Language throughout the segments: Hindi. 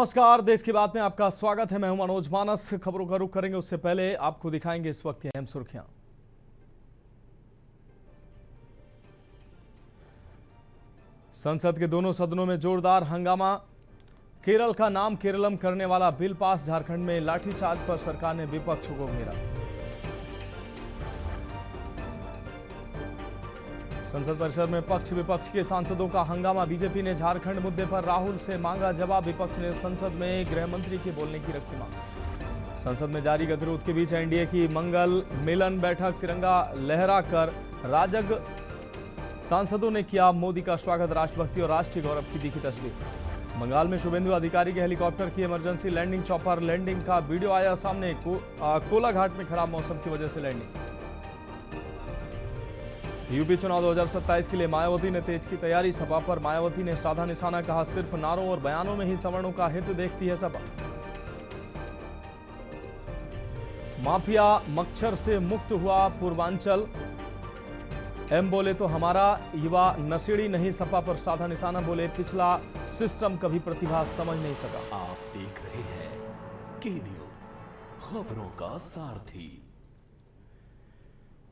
नमस्कार, देश की बात में आपका स्वागत है। मैं हूं मनोज मानस। खबरों का रुख करेंगे उससे पहले आपको दिखाएंगे इस वक्त की अहम सुर्खियां। संसद के दोनों सदनों में जोरदार हंगामा। केरल का नाम केरलम करने वाला बिल पास। झारखंड में लाठीचार्ज पर सरकार ने विपक्ष को घेरा। संसद परिसर में पक्ष विपक्ष के सांसदों का हंगामा। बीजेपी ने झारखंड मुद्दे पर राहुल से मांगा जवाब। विपक्ष ने संसद में गृह मंत्री के बोलने की रखी मांग। संसद में जारी गतिरोध के बीच एनडीए की मंगल मिलन बैठक। तिरंगा लहराकर राजग सांसदों ने किया मोदी का स्वागत। राष्ट्रभक्ति और राष्ट्रीय गौरव की दिखी तस्वीर। बंगाल में शुभेंदु अधिकारी के हेलीकॉप्टर की इमरजेंसी लैंडिंग। चॉपर लैंडिंग का वीडियो आया सामने। कोलाघाट में खराब मौसम की वजह से लैंडिंग। यूपी चुनाव 2027 के लिए मायावती ने तेज की तैयारी। सपा पर मायावती ने साधा निशाना। कहा सिर्फ नारों और बयानों में ही सवर्णों का हित देखती है सपा। माफिया मच्छर से मुक्त हुआ पूर्वांचल। एम बोले तो हमारा युवा नशेड़ी नहीं। सपा पर साधा निशाना। बोले पिछला सिस्टम कभी प्रतिभा समझ नहीं सका। आप देख रहे हैं के न्यूज, खबरों का सारथी।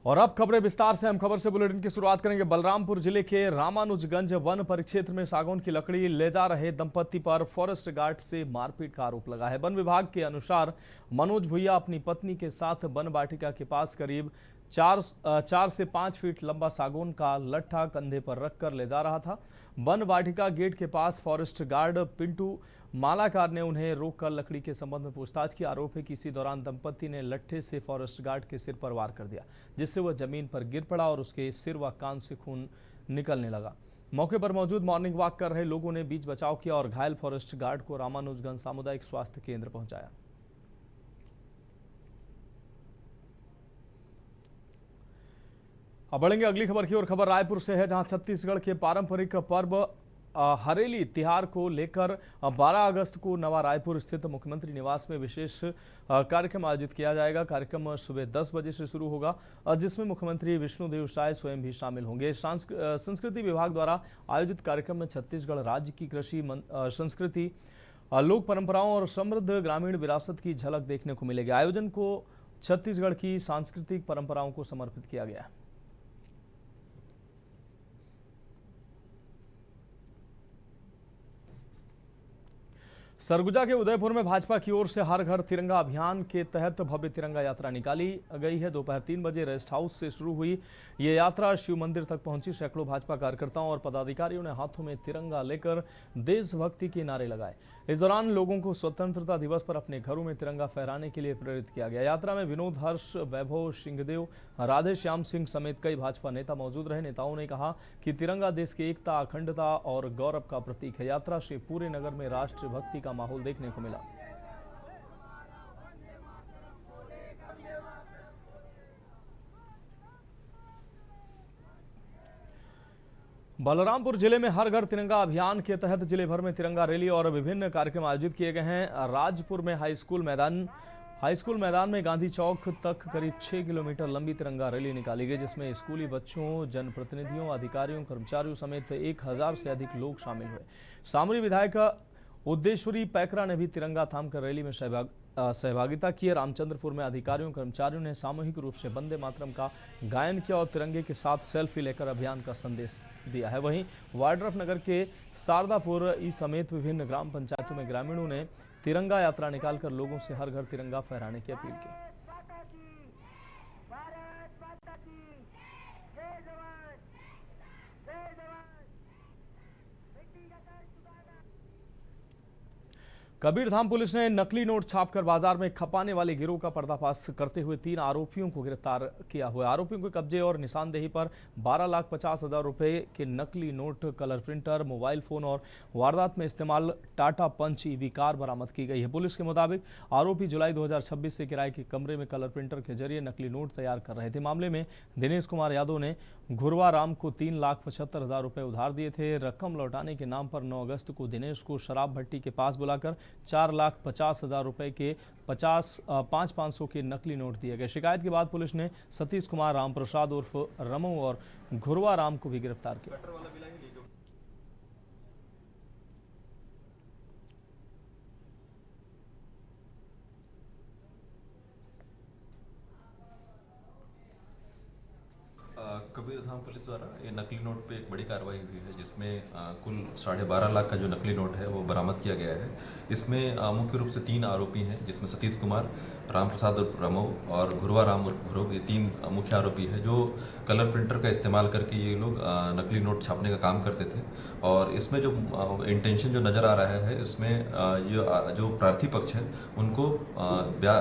और अब खबरें विस्तार से। हम खबर से बुलेटिन की शुरुआत करेंगे। बलरामपुर जिले के रामानुजगंज वन परिक्षेत्र में सागौन की लकड़ी ले जा रहे दंपत्ति पर फॉरेस्ट गार्ड से मारपीट का आरोप लगा है। वन विभाग के अनुसार मनोज भुइया अपनी पत्नी के साथ वन वाटिका के पास करीब 4 से 5 फीट लंबा सागौन का लट्ठा कंधे पर रखकर ले जा रहा था। वन वाटिका गेट के पास फॉरेस्ट गार्ड पिंटू मालाकार ने उन्हें रोककर लकड़ी के संबंध में पूछताछ की। आरोप है कि इसी दौरान दंपत्ति ने लट्ठे से फॉरेस्ट गार्ड के सिर पर वार कर दिया, जिससे वह जमीन पर गिर पड़ा और उसके सिर व कान से खून निकलने लगा। मौके पर मौजूद मॉर्निंग वॉक कर रहे लोगों ने बीच बचाव किया और घायल फॉरेस्ट गार्ड को रामानुजगंज सामुदायिक स्वास्थ्य केंद्र पहुंचाया। अब बढ़ेंगे अगली खबर की ओर। खबर रायपुर से है, जहां छत्तीसगढ़ के पारंपरिक पर्व हरेली तिहार को लेकर 12 अगस्त को नवा रायपुर स्थित मुख्यमंत्री निवास में विशेष कार्यक्रम आयोजित किया जाएगा। कार्यक्रम सुबह 10 बजे से शुरू होगा, जिसमें मुख्यमंत्री विष्णुदेव साय स्वयं भी शामिल होंगे। संस्कृति विभाग द्वारा आयोजित कार्यक्रम में छत्तीसगढ़ राज्य की कृषि संस्कृति, लोक परंपराओं और समृद्ध ग्रामीण विरासत की झलक देखने को मिलेगी। आयोजन को छत्तीसगढ़ की सांस्कृतिक परंपराओं को समर्पित किया गया है। सरगुजा के उदयपुर में भाजपा की ओर से हर घर तिरंगा अभियान के तहत भव्य तिरंगा यात्रा निकाली गई है। दोपहर 3 बजे रेस्ट हाउस से शुरू हुई ये यात्रा शिव मंदिर तक पहुंची। सैकड़ों भाजपा कार्यकर्ताओं और पदाधिकारियों ने हाथों में तिरंगा लेकर देशभक्ति के नारे लगाए। इस दौरान लोगों को स्वतंत्रता दिवस पर अपने घरों में तिरंगा फहराने के लिए प्रेरित किया गया। यात्रा में विनोद हर्ष, वैभव सिंहदेव, राधे श्याम सिंह समेत कई भाजपा नेता मौजूद रहे। नेताओं ने कहा कि तिरंगा देश की एकता, अखंडता और गौरव का प्रतीक है। यात्रा से पूरे नगर में राष्ट्रभक्ति का माहौल देखने को मिला। बलरामपुर जिले में हर घर तिरंगा अभियान के तहत जिले भर में तिरंगा रैली और विभिन्न कार्यक्रम आयोजित किए गए हैं। राजपुर में हाईस्कूल मैदान में गांधी चौक तक करीब 6 किलोमीटर लंबी तिरंगा रैली निकाली गई, जिसमें स्कूली बच्चों, जनप्रतिनिधियों, अधिकारियों, कर्मचारियों समेत 1000 से अधिक लोग शामिल हुए। सामरी विधायक उद्देश्वरी पैकरा ने भी तिरंगा थामकर रैली में सहभागिता की। रामचंद्रपुर में अधिकारियों कर्मचारियों ने सामूहिक रूप से वंदे मातरम का गायन किया और तिरंगे के साथ सेल्फी लेकर अभियान का संदेश दिया है। वहीं वाड्रफ नगर के शारदापुर समेत विभिन्न ग्राम पंचायतों में ग्रामीणों ने तिरंगा यात्रा निकालकर लोगों से हर घर तिरंगा फहराने की अपील की। कबीरधाम पुलिस ने नकली नोट छापकर बाजार में खपाने वाले गिरोह का पर्दाफाश करते हुए 3 आरोपियों को गिरफ्तार किया हुआ है। आरोपियों के कब्जे और निशानदेही पर 12,50,000 रुपए के नकली note, colour printer, mobile phone और वारदात में इस्तेमाल टाटा पंच ईवी कार बरामद की गई है। पुलिस के मुताबिक आरोपी जुलाई 2026 से किराए के कमरे में कलर प्रिंटर के जरिए नकली नोट तैयार कर रहे थे। मामले में दिनेश कुमार यादव ने घुरवा राम को 3,75,000 रुपए उधार दिए थे। रकम लौटाने के नाम पर 9 अगस्त को दिनेश को शराब भट्टी के पास बुलाकर 4,50,000 रुपए के 5,500 के नकली नोट दिए गए। शिकायत के बाद पुलिस ने सतीश कुमार रामप्रसाद उर्फ रमू और घुरवा राम को भी गिरफ्तार किया। कबीरधाम पुलिस द्वारा ये नकली नोट पे एक बड़ी कार्रवाई हुई है, जिसमें कुल 12.5 लाख का जो नकली नोट है वो बरामद किया गया है। इसमें मुख्य रूप से 3 आरोपी हैं, जिसमें सतीश कुमार, राम प्रसाद उर्फ रमो और घुरवा राम उर्फ घुरव, ये 3 मुख्य आरोपी हैं जो कलर प्रिंटर का इस्तेमाल करके ये लोग नकली नोट छापने का काम करते थे। और इसमें जो इंटेंशन जो नज़र आ रहा है, इसमें ये जो प्रार्थी पक्ष है उनको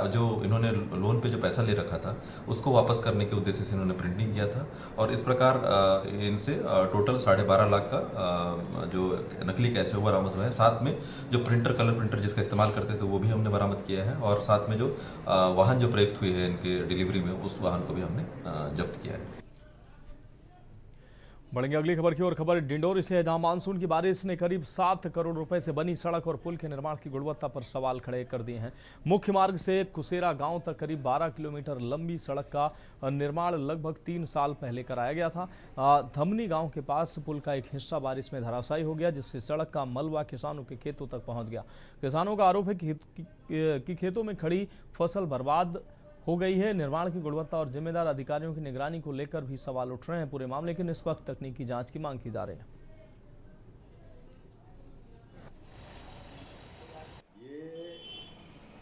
जो इन्होंने लोन पे जो पैसा ले रखा था उसको वापस करने के उद्देश्य से इन्होंने प्रिंटिंग किया था। और इस प्रकार इनसे टोटल 12.5 लाख का जो नकली कैश है वो बरामद हुआ है। साथ में जो कलर प्रिंटर जिसका इस्तेमाल करते थे वो भी हमने बरामद किया है। और साथ में जो वाहन जो प्रयुक्त हुए हैं इनके डिलीवरी में, उस वाहन को भी हमने जब्त किया है। बढ़ेंगे अगली खबर की ओर। खबर डिंडोरी से है, जहां मानसून की बारिश ने करीब 7 करोड़ रुपए से बनी सड़क और पुल के निर्माण की गुणवत्ता पर सवाल खड़े कर दिए हैं। मुख्य मार्ग से कुसेरा गांव तक करीब 12 किलोमीटर लंबी सड़क का निर्माण लगभग 3 साल पहले कराया गया था। धमनी गांव के पास पुल का एक हिस्सा बारिश में धराशायी हो गया, जिससे सड़क का मलबा किसानों के खेतों तक पहुंच गया। किसानों का आरोप है कि खेतों में खड़ी फसल बर्बाद हो गई है। निर्माण की गुणवत्ता और जिम्मेदार अधिकारियों की निगरानी को लेकर भी सवाल उठ रहे हैं। पूरे मामले की निष्पक्ष तकनीकी जांच की मांग की जा रही है। ये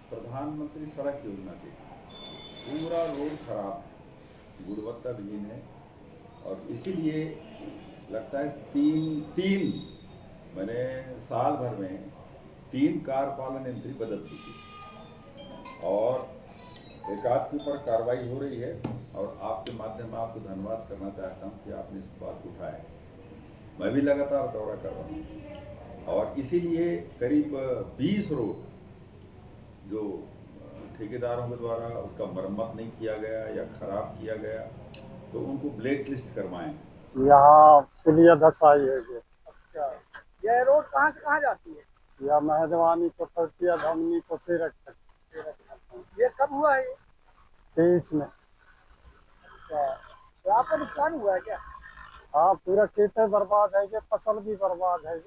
प्रधानमंत्री सड़क योजना के पूरा रोड खराब, गुणवत्ता विहीन है और इसीलिए लगता है तीन मैंने साल भर में 3 कार्यपालन यंत्री बदल चुकी और एकाध के ऊपर कार्रवाई हो रही है। और आपके माध्यम में आपको धन्यवाद करना चाहता हूं कि आपने इस बात को उठाया। मैं भी लगातार दौरा कर रहा हूं और इसीलिए करीब 20 रोड जो ठेकेदारों के द्वारा उसका मरम्मत नहीं किया गया या खराब किया गया, तो उनको ब्लैक लिस्ट करवाएं। यहाँ पुलिया धसाई है। अच्छा, यह रोड कहाँ से कहाँ जाती है? यह मेहरबानी को तरतिया धमनी को सिरक तक। ये कब हुआ है? 23 में। अच्छा, तो आपका नुकसान हुआ है क्या? हाँ, पूरा खेत बर्बाद है, फसल भी बर्बाद है।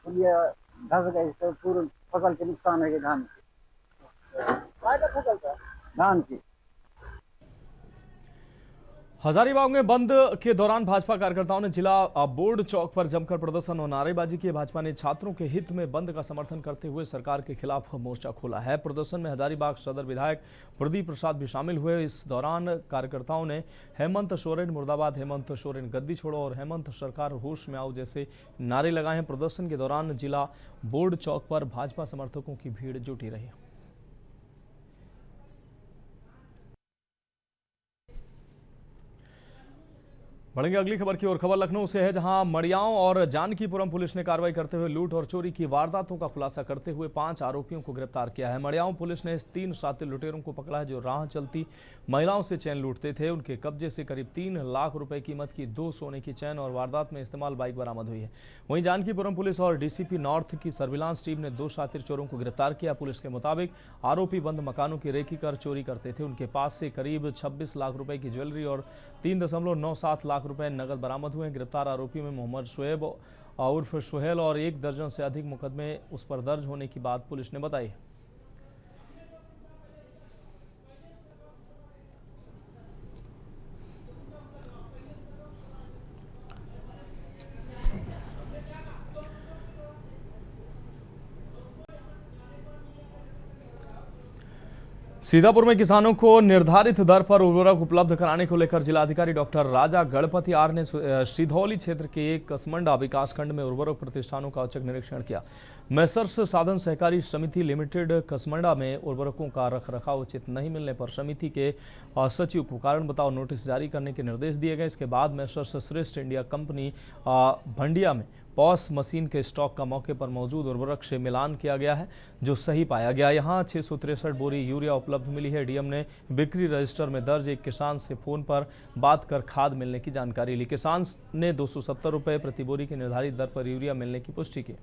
पुलिया धस गई तो पूरी फसल के नुकसान है धान की। काय का फसल था? धान की। हजारीबाग में बंद के दौरान भाजपा कार्यकर्ताओं ने जिला बोर्ड चौक पर जमकर प्रदर्शन और नारेबाजी की। भाजपा ने छात्रों के हित में बंद का समर्थन करते हुए सरकार के खिलाफ मोर्चा खोला है। प्रदर्शन में हजारीबाग सदर विधायक प्रदीप प्रसाद भी शामिल हुए। इस दौरान कार्यकर्ताओं ने हेमंत सोरेन मुर्दाबाद, हेमंत सोरेन गद्दी छोड़ो और हेमंत सरकार होश में आओ जैसे नारे लगाए हैं। प्रदर्शन के दौरान जिला बोर्ड चौक पर भाजपा समर्थकों की भीड़ जुटी रही। बढ़ेंगे अगली खबर की ओर। खबर लखनऊ से है, जहां मड़ियाओं और जानकीपुरम पुलिस ने कार्रवाई करते हुए लूट और चोरी की वारदातों का खुलासा करते हुए 5 आरोपियों को गिरफ्तार किया है। मड़ियाओं पुलिस ने इस 3 शातिर लुटेरों को पकड़ा है जो राह चलती महिलाओं से चैन लूटते थे। उनके कब्जे से करीब 3 लाख रुपए कीमत की 2 सोने की चैन और वारदात में इस्तेमाल बाइक बरामद हुई है। वहीं जानकीपुरम पुलिस और डीसीपी नॉर्थ की सर्विलांस टीम ने 2 शातिर चोरों को गिरफ्तार किया। पुलिस के मुताबिक आरोपी बंद मकानों की रेकी कर चोरी करते थे। उनके पास से करीब 26 लाख रुपए की ज्वेलरी और 3.97 लाख रुपए नगद बरामद हुए। गिरफ्तार आरोपी में मोहम्मद शुएब उर्फ सुहेल और 1 दर्जन से अधिक मुकदमे उस पर दर्ज होने की बात पुलिस ने बताई। सीतापुर में किसानों को निर्धारित दर पर उर्वरक उपलब्ध कराने को लेकर जिलाधिकारी डॉक्टर राजा गणपति आर ने सिधौली क्षेत्र के कसमंडा विकासखंड में उर्वरक प्रतिष्ठानों का औचक निरीक्षण किया। मैसर्स साधन सहकारी समिति लिमिटेड कसमंडा में उर्वरकों का रखरखाव उचित नहीं मिलने पर समिति के सचिव को कारण बताओ नोटिस जारी करने के निर्देश दिए गए। इसके बाद मैसर्स श्रेष्ठ इंडिया कंपनी भंडिया में पॉस मशीन के स्टॉक का मौके पर मौजूद उर्वरक से मिलान किया गया है, जो सही पाया गया। यहां 663 बोरी यूरिया उपलब्ध मिली है। डीएम ने बिक्री रजिस्टर में दर्ज एक किसान से फोन पर बात कर खाद मिलने की जानकारी ली। किसान ने 270 रुपये प्रति बोरी की निर्धारित दर पर यूरिया मिलने की पुष्टि की।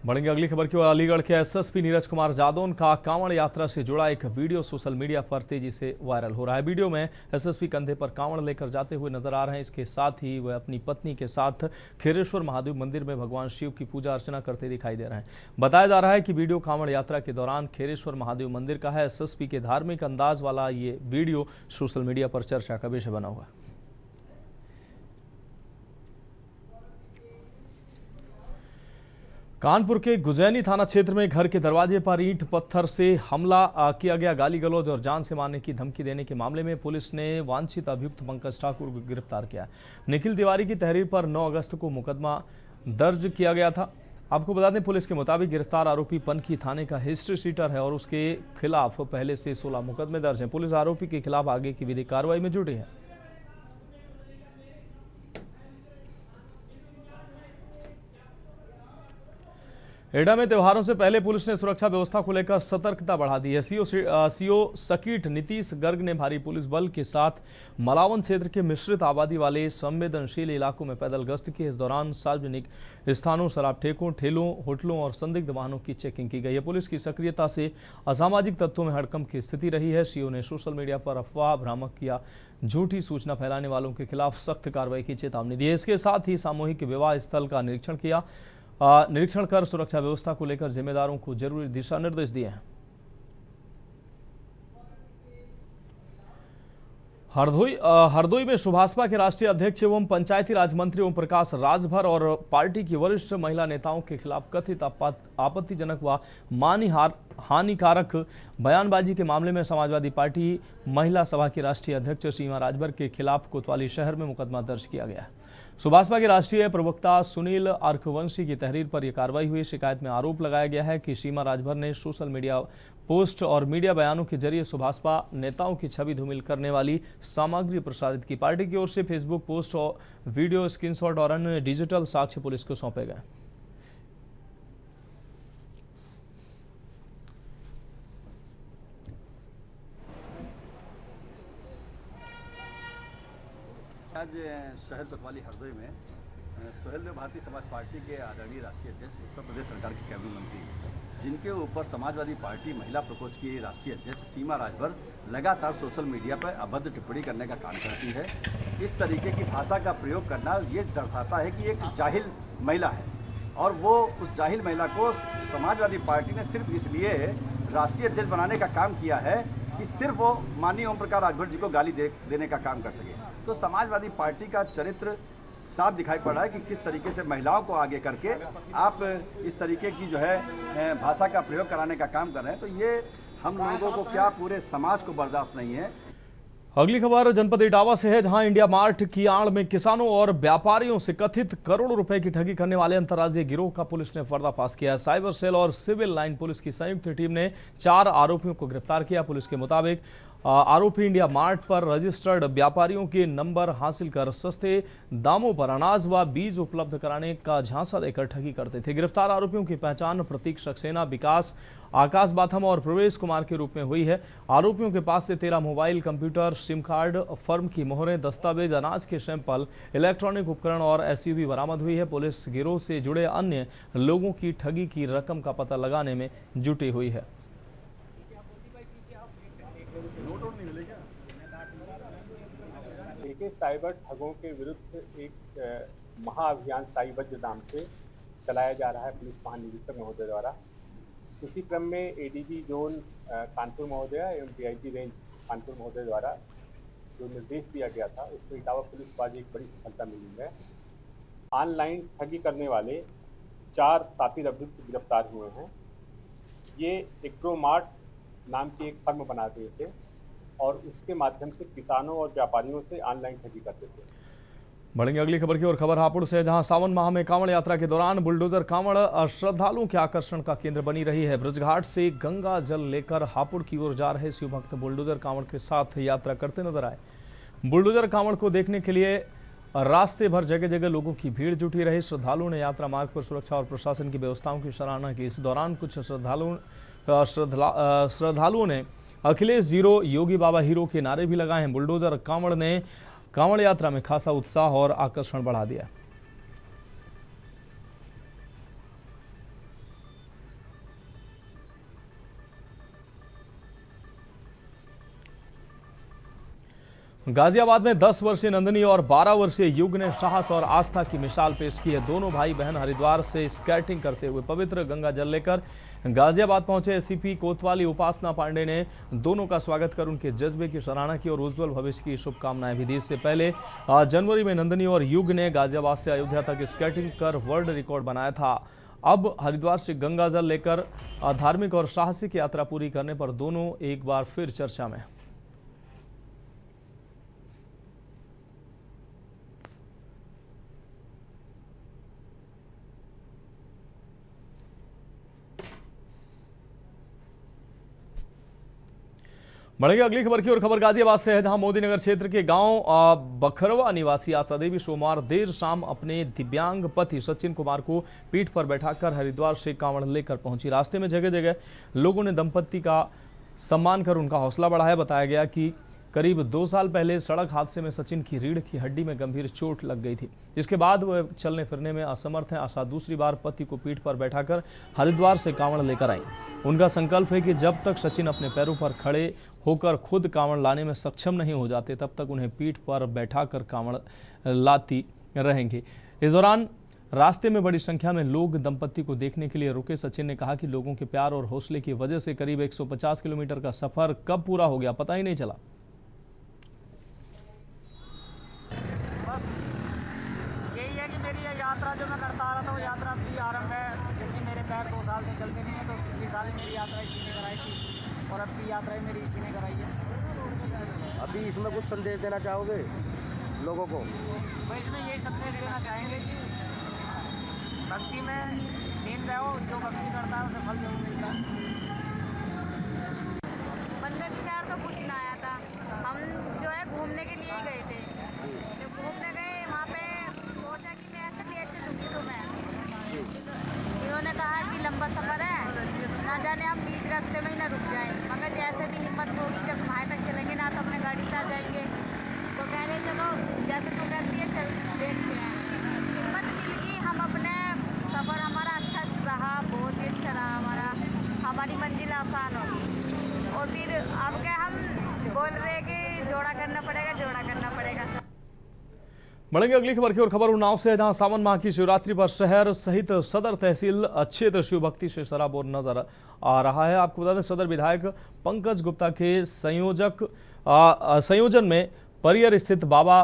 बढ़ेंगे अगली खबर की ओर। अलीगढ़ के एसएसपी नीरज कुमार जादौन का कांवड़ यात्रा से जुड़ा एक वीडियो सोशल मीडिया पर तेजी से वायरल हो रहा है। वीडियो में एसएसपी कंधे पर कांवड़ लेकर जाते हुए नजर आ रहे हैं। इसके साथ ही वह अपनी पत्नी के साथ खेरेश्वर महादेव मंदिर में भगवान शिव की पूजा अर्चना करते दिखाई दे रहे हैं। बताया जा रहा है कि वीडियो कांवड़ यात्रा के दौरान खेरेश्वर महादेव मंदिर का है। एसएसपी के धार्मिक अंदाज वाला ये वीडियो सोशल मीडिया पर चर्चा का विषय बना हुआ है। कानपुर के गुजैनी थाना क्षेत्र में घर के दरवाजे पर ईंट पत्थर से हमला किया गया। गाली गलौज और जान से मारने की धमकी देने के मामले में पुलिस ने वांछित अभियुक्त पंकज ठाकुर को गिरफ्तार किया। निखिल तिवारी की तहरीर पर 9 अगस्त को मुकदमा दर्ज किया गया था। आपको बता दें, पुलिस के मुताबिक गिरफ्तार आरोपी पनकी थाने का हिस्ट्री शीटर है और उसके खिलाफ पहले से 16 मुकदमे दर्ज हैं। पुलिस आरोपी के खिलाफ आगे की विधिक कार्रवाई में जुटी है। एडा में त्योहारों से पहले पुलिस ने सुरक्षा व्यवस्था को लेकर सतर्कता बढ़ा दी है। सीओ सकीट नीतीश गर्ग ने भारी पुलिस बल के साथ मलावन क्षेत्र के मिश्रित आबादी वाले संवेदनशील इलाकों में पैदल गश्त की। इस दौरान सार्वजनिक स्थानों, शराब ठेकों, ठेलों, होटलों और संदिग्ध वाहनों की चेकिंग की गई है। पुलिस की सक्रियता से असामाजिक तत्वों में हड़कंप की स्थिति रही है। सीओ ने सोशल मीडिया पर अफवाह, भ्रामक या झूठी सूचना फैलाने वालों के खिलाफ सख्त कार्रवाई की चेतावनी दी है। इसके साथ ही सामूहिक विवाह स्थल का निरीक्षण कर सुरक्षा व्यवस्था को लेकर जिम्मेदारों को जरूरी दिशा निर्देश दिए हैं। हरदोई में सुभाषपा के राष्ट्रीय अध्यक्ष एवं पंचायती राज मंत्री ओम प्रकाश राजभर और पार्टी की वरिष्ठ महिला नेताओं के खिलाफ कथित आपत्तिजनक व हानिकारक बयानबाजी के मामले में समाजवादी पार्टी महिला सभा की राष्ट्रीय अध्यक्ष सीमा राजभर के खिलाफ कोतवाली शहर में मुकदमा दर्ज किया गया है। सुभाषपा के राष्ट्रीय प्रवक्ता सुनील अर्कवंशी की तहरीर पर यह कार्रवाई हुई। शिकायत में आरोप लगाया गया है कि सीमा राजभर ने सोशल मीडिया पोस्ट और मीडिया बयानों के जरिए सुभाषपा नेताओं की छवि धूमिल करने वाली सामग्री प्रसारित की। पार्टी की ओर से फेसबुक पोस्ट और वीडियो स्क्रीनशॉट और अन्य डिजिटल साक्ष्य पुलिस को सौंपे गए। आज शहर कोतवाली हरदोई में सुहेलदेव भारतीय समाज पार्टी के आदरणीय राष्ट्रीय अध्यक्ष, उत्तर प्रदेश सरकार के कैबिनेट मंत्री, जिनके ऊपर समाजवादी पार्टी महिला प्रकोष्ठ की राष्ट्रीय अध्यक्ष सीमा राजभर लगातार सोशल मीडिया पर अभद्र टिप्पणी करने का काम करती है। इस तरीके की भाषा का प्रयोग करना ये दर्शाता है कि एक जाहिल महिला है और वो उस जाहिल महिला को समाजवादी पार्टी ने सिर्फ इसलिए राष्ट्रीय अध्यक्ष बनाने का काम किया है कि सिर्फ वो माननीय ओम प्रकाश राजभर जी को गाली देने का काम कर सके। तो समाजवादी पार्टी का चरित्र साफ दिखाई पड़ रहा है कि किस तरीके से महिलाओं को आगे करके आप इस तरीके की जो है भाषा का प्रयोग कराने का काम कर रहे हैं। तो ये हम लोगों को क्या, पूरे समाज को बर्दाश्त नहीं है। अगली खबर जनपद इटावा से है, जहां इंडिया मार्ट की आड़ में किसानों और व्यापारियों से कथित करोड़ों रुपए की ठगी करने वाले अंतर्राज्यीय गिरोह का पुलिस ने पर्दाफाश किया। साइबर सेल और सिविल लाइन पुलिस की संयुक्त टीम ने 4 आरोपियों को गिरफ्तार किया। पुलिस के मुताबिक आरोपी इंडिया मार्ट पर रजिस्टर्ड व्यापारियों के नंबर हासिल कर सस्ते दामों पर अनाज व बीज उपलब्ध कराने का झांसा देकर ठगी करते थे। गिरफ्तार आरोपियों की पहचान प्रतीक सक्सेना, विकास, आकाश बाथम और प्रवेश कुमार के रूप में हुई है। आरोपियों के पास से 13 mobile, computer, SIM card, firm की मोहरें, दस्तावेज, अनाज के सैंपल, इलेक्ट्रॉनिक उपकरण और एसयूवी बरामद हुई है। पुलिस गिरोह से जुड़े अन्य लोगों की ठगी की रकम का पता लगाने में जुटी हुई है। साइबर ठगों के विरुद्ध एक महाअभियान साइबर नाम से चलाया जा रहा है पुलिस महानिरीक्षक महोदय द्वारा। इसी क्रम में एडीजी जोन कानपुर महोदय एवं डीआईजी रेंज कानपुर महोदय द्वारा जो निर्देश दिया गया था, उसमें इटावा पुलिस को आज एक बड़ी सफलता मिली है। ऑनलाइन ठगी करने वाले 4 साथी अभियुक्त गिरफ्तार हुए हैं। ये एक्रोमार्ट नाम की एक फर्म बनाते थे और उसके माध्यम से किसानों और व्यापारियों से ऑनलाइन ठगी करते थे। बढ़ेंगे अगली खबर की ओर। खबर हापुड़ से, जहां सावन माह में कांवड़ यात्रा के दौरान बुलडोजर कांवड़ श्रद्धालुओं के आकर्षण का केंद्र बनी रही है। ब्रजघाट से गंगा जल लेकर हापुड़ की ओर जा रहे शिव भक्त बुलडोजर कांवड़ के साथ यात्रा करते नजर आए। बुलडोजर कांवड़ को देखने के लिए रास्ते भर जगह जगह लोगों की भीड़ जुटी रही। श्रद्धालुओं ने यात्रा मार्ग पर सुरक्षा और प्रशासन की व्यवस्थाओं की सराहना की। इस दौरान कुछ श्रद्धालुओं ने अखिलेश जीरो, योगी बाबा हीरो के नारे भी लगाए हैं। बुलडोजर कांवड़ ने कांवड़ यात्रा में खासा उत्साह और आकर्षण बढ़ा दिया। गाजियाबाद में 10 वर्षीय नंदनी और 12 वर्षीय युग ने साहस और आस्था की मिसाल पेश की है। दोनों भाई बहन हरिद्वार से स्केटिंग करते हुए पवित्र गंगा जल लेकर गाजियाबाद पहुंचे। एसीपी कोतवाली उपासना पांडे ने दोनों का स्वागत कर उनके जज्बे की सराहना की और उज्जवल भविष्य की शुभकामनाएं भी दी। इससे पहले जनवरी में नंदनी और युग ने गाजियाबाद से अयोध्या तक स्केटिंग कर वर्ल्ड रिकॉर्ड बनाया था। अब हरिद्वार से गंगा जल लेकर धार्मिक और साहसिक यात्रा पूरी करने पर दोनों एक बार फिर चर्चा में। बढ़ेंगे अगली खबर की और खबर गाजियाबाद से है, जहां मोदीनगर क्षेत्र के गांव बखरवा निवासी आशा देवी सोमवार देर शाम अपने दिव्यांग पति सचिन कुमार को पीठ पर बैठाकर हरिद्वार से कांवड़ लेकर पहुंची। रास्ते में जगह जगह लोगों ने दंपत्ति का सम्मान कर उनका हौसला बढ़ाया। बताया गया कि करीब 2 साल पहले सड़क हादसे में सचिन की रीढ़ की हड्डी में गंभीर चोट लग गई थी, जिसके बाद वह चलने फिरने में असमर्थ हैं। आशा दूसरी बार पति को पीठ पर बैठाकर हरिद्वार से कांवड़ लेकर आई। उनका संकल्प है कि जब तक सचिन अपने पैरों पर खड़े होकर खुद कांवड़ लाने में सक्षम नहीं हो जाते, तब तक उन्हें पीठ पर बैठाकर कांवड़ लाती रहेंगे। इस दौरान रास्ते में बड़ी संख्या में लोग दंपत्ति को देखने के लिए रुके। सचिन ने कहा कि लोगों के प्यार और हौसले की वजह से करीब 150 किलोमीटर का सफर कब पूरा हो गया पता ही नहीं चला। यही है कि मेरी ये यात्रा जो मैं करता आ रहा था वो यात्रा अभी आरंभ है, क्योंकि मेरे पैर 2 साल से चलते नहीं है। तो पिछले साल ही मेरी यात्रा इसी ने कराई थी और अब की यात्रा मेरी इसी ने कराई है। अभी इसमें कुछ संदेश देना चाहोगे लोगों को? तो इसमें यही संदेश देना चाहेंगे कि भक्ति में लीन रहो, जो भक्ति करता है उसे फल जरूर मिलता है। मन में विचार तो कुछ ना आया था, हम जो है घूमने के लिए गए थे। जब घूमने गए वहाँ पे सोचा कि मैं ऐसे भी ऐसे दुखी तो मैं, इन्होंने कहा कि लंबा सफ़र है, ना जाने हम बीच रास्ते में ही ना रुक जाएं, मगर जैसे भी हिम्मत होगी जब वहाँ तक चलेंगे ना तो अपने गाड़ी से आ जाएंगे। तो कह रहे चलो जैसे तू कहती है चल देखते हैं। हिम्मत मिल गई, हम अपने सफ़र हमारा अच्छा रहा, बहुत ही अच्छा रहा हमारी मंजिल आसान होगी। और फिर अब क्या हम बोल रहे कि जोड़ा करना पड़ेगा। बढ़ेंगे अगली खबर की और खबर उन्नाव से है, जहां सावन माह की शिवरात्रि पर शहर सहित सदर तहसील क्षेत्र शिव भक्ति से सराबोर नजर आ रहा है। आपको बता दें सदर विधायक पंकज गुप्ता के संयोजन में परियर स्थित बाबा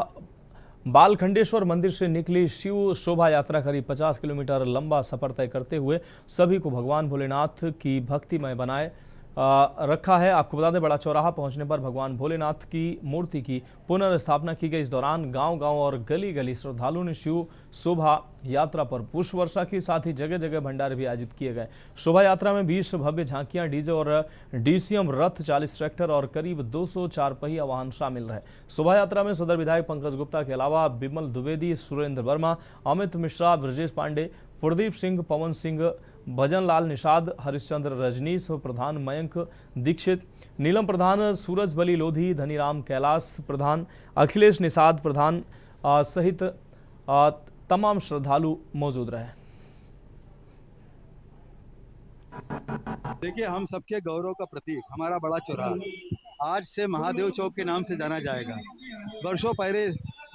बालखंडेश्वर मंदिर से निकली शिव शोभा यात्रा करीब 50 किलोमीटर लंबा सफर तय करते हुए सभी को भगवान भोलेनाथ की भक्तिमय बनाए रखा है। आपको बता दें बड़ा चौराहा पहुंचने पर भगवान भोलेनाथ की मूर्ति की पुनर्स्थापना की गई। इस दौरान गांव-गांव और गली-गली श्रद्धालुओं ने शिव शोभा यात्रा पर पुष्प वर्षा की, साथ ही जगह जगह भंडारे भी आयोजित किए गए। शोभा यात्रा में 20 भव्य झांकियां, डीजे और डीसीएम रथ, 40 ट्रैक्टर और करीब 200 4पहिया वाहन शामिल रहे। शोभा यात्रा में सदर विधायक पंकज गुप्ता के अलावा बिमल द्विवेदी, सुरेंद्र वर्मा, अमित मिश्रा, ब्रजेश पांडे, प्रदीप सिंह, पवन सिंह, भजन लाल निषाद, हरिश्चंद्र रजनीश प्रधान, मयंक दीक्षित, नीलम प्रधान, सूरज बली लोधी, धनीराम कैलाश प्रधान, अखिलेश निषाद प्रधान सहित तमाम श्रद्धालु मौजूद रहे। देखिए, हम सबके गौरव का प्रतीक हमारा बड़ा चौराहा आज से महादेव चौक के नाम से जाना जाएगा। वर्षों पहले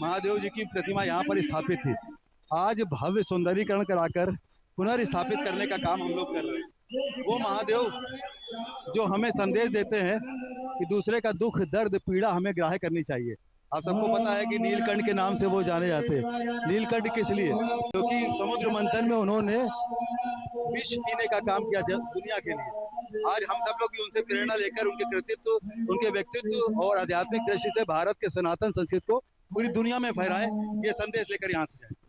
महादेव जी की प्रतिमा यहाँ पर स्थापित थी। आज भव्य सौंदर्यीकरण कराकर पुनर्स्थापित करने का काम हम लोग कर रहे हैं। वो महादेव जो हमें संदेश देते हैं कि दूसरे का दुख, दर्द, पीड़ा हमें ग्राह्य करनी चाहिए। आप सबको पता है कि नीलकंठ के नाम से वो जाने जाते हैं। नीलकंठ किस लिए? क्योंकि समुद्र मंथन में उन्होंने विष पीने का काम किया दुनिया के लिए। आज हम सब लोग भी उनसे प्रेरणा लेकर उनके कृतित्व, उनके व्यक्तित्व और आध्यात्मिक दृष्टि से भारत के सनातन संस्कृति को पूरी दुनिया में फैलाएं, ये संदेश लेकर यहाँ से जाए।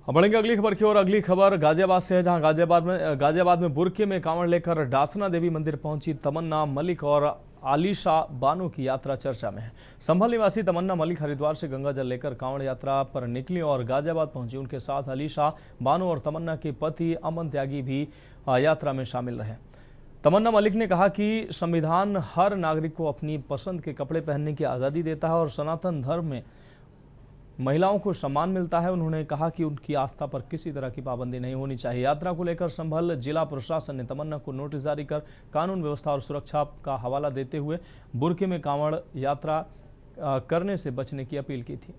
बढ़ेंगे अगली खबर की ओर। अगली खबर गाजियाबाद से है, जहां गाजियाबाद में बुरके में कांवड़ लेकर डासना देवी मंदिर पहुंची तमन्ना मलिक और आलिशा बानो की यात्रा चर्चा में है। संभल निवासी तमन्ना मलिक हरिद्वार से गंगा जल लेकर कांवड़ यात्रा पर निकली और गाजियाबाद पहुंची। उनके साथ आलिशा बानो और तमन्ना के पति अमन त्यागी भी यात्रा में शामिल रहे। तमन्ना मलिक ने कहा कि संविधान हर नागरिक को अपनी पसंद के कपड़े पहनने की आज़ादी देता है और सनातन धर्म में महिलाओं को सम्मान मिलता है। उन्होंने कहा कि उनकी आस्था पर किसी तरह की पाबंदी नहीं होनी चाहिए। यात्रा को लेकर संभल जिला प्रशासन ने तमन्ना को नोटिस जारी कर कानून व्यवस्था और सुरक्षा का हवाला देते हुए बुर्के में कांवड़ यात्रा करने से बचने की अपील की थी।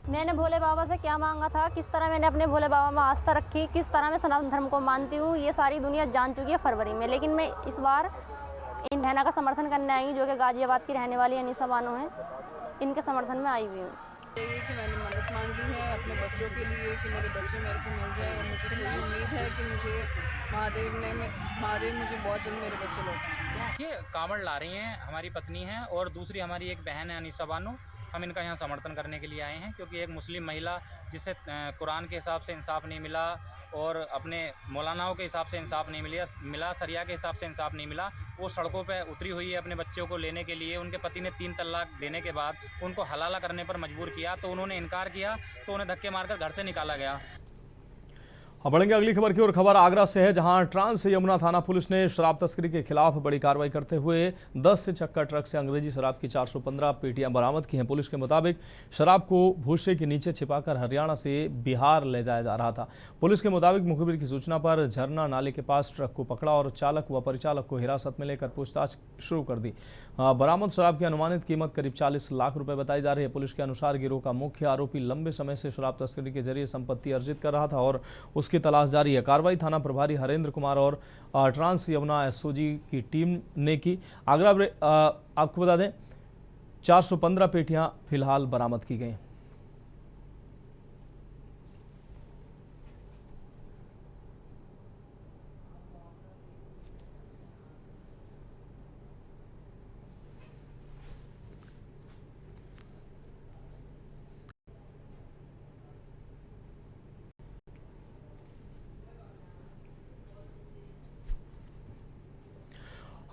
मैंने भोले बाबा से क्या मांगा था, किस तरह मैंने अपने भोले बाबा में आस्था रखी, किस तरह मैं सनातन धर्म को मानती हूँ, ये सारी दुनिया जान चुकी है फरवरी में। लेकिन मैं इस बार इन बहना का समर्थन करने आई हूँ जो कि गाजियाबाद की रहने वाली अनीसा बानो है। इनके समर्थन में आई हुई हूँ। ये कि मैंने मदद मांगी है अपने बच्चों के लिए कि मेरे बच्चे मेरे को मिल जाए, और मुझे पूरी उम्मीद है कि मुझे महादेव मुझे बहुत जल्द मेरे बच्चे लौटाएं। ये कांवड़ ला रही हैं, हमारी पत्नी है और दूसरी हमारी एक बहन है अनीसा बानो। हम इनका यहाँ समर्थन करने के लिए आए हैं क्योंकि एक मुस्लिम महिला जिसे कुरान के हिसाब से इंसाफ नहीं मिला और अपने मौलानाओं के हिसाब से इंसाफ नहीं मिला, सरिया के हिसाब से इंसाफ नहीं मिला, वो सड़कों पे उतरी हुई है अपने बच्चों को लेने के लिए। उनके पति ने 3 तलाक देने के बाद उनको हलाला करने पर मजबूर किया तो उन्होंने इनकार किया, तो उन्हें धक्के मारकर घर से निकाला गया। अब बढ़ेंगे अगली खबर की ओर। खबर आगरा से है, जहां ट्रांस यमुना थाना पुलिस ने शराब तस्करी के खिलाफ बड़ी कार्रवाई करते हुए 10 चक्का ट्रक से अंग्रेजी शराब की 415 पेटियां बरामद की हैं। पुलिस के मुताबिक शराब को भूसे के नीचे छिपाकर हरियाणा से बिहार ले जाया जा रहा था। पुलिस के मुताबिक मुखबिर की सूचना पर झरना नाले के पास ट्रक को पकड़ा और चालक व परिचालक को हिरासत में लेकर पूछताछ शुरू कर दी। बरामद शराब की अनुमानित कीमत करीब 40 लाख रुपए बताई जा रही है। पुलिस के अनुसार गिरोह का मुख्य आरोपी लंबे समय से शराब तस्करी के जरिए संपत्ति अर्जित कर रहा था और उसकी तलाश जारी है। कार्रवाई थाना प्रभारी हरेंद्र कुमार और ट्रांस यमुना एसओजी की टीम ने की। आगरा आपको बता दें 415 पेटियां फिलहाल बरामद की गई।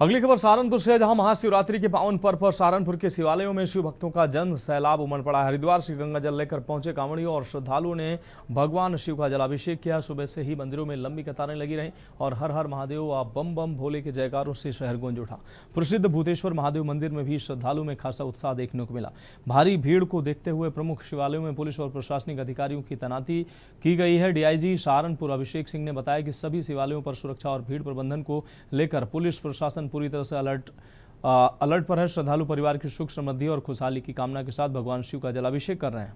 अगली खबर सहारनपुर से है, जहां महाशिवरात्रि के पावन पर्व पर सहारनपुर के शिवालयों में शिव भक्तों का जन सैलाब उमड़ पड़ा। हरिद्वार से गंगा जल लेकर पहुंचे कांवड़ियों और श्रद्धालुओं ने भगवान शिव का जलाभिषेक किया। सुबह से ही मंदिरों में लंबी कतारें लगी रहीं और हर हर महादेव व बम बम भोले के जयकारों से शहर गूंज उठा। प्रसिद्ध भूतेश्वर महादेव मंदिर में भी श्रद्धालुओं में खासा उत्साह देखने को मिला। भारी भीड़ को देखते हुए प्रमुख शिवालयों में पुलिस और प्रशासनिक अधिकारियों की तैनाती की गई है। डीआईजी सहारनपुर अभिषेक सिंह ने बताया कि सभी शिवालयों पर सुरक्षा और भीड़ प्रबंधन को लेकर पुलिस प्रशासन पूरी तरह से अलर्ट पर है। श्रद्धालु परिवार की सुख समृद्धि और खुशहाली की कामना के साथ भगवान शिव का जलाभिषेक कर रहे हैं।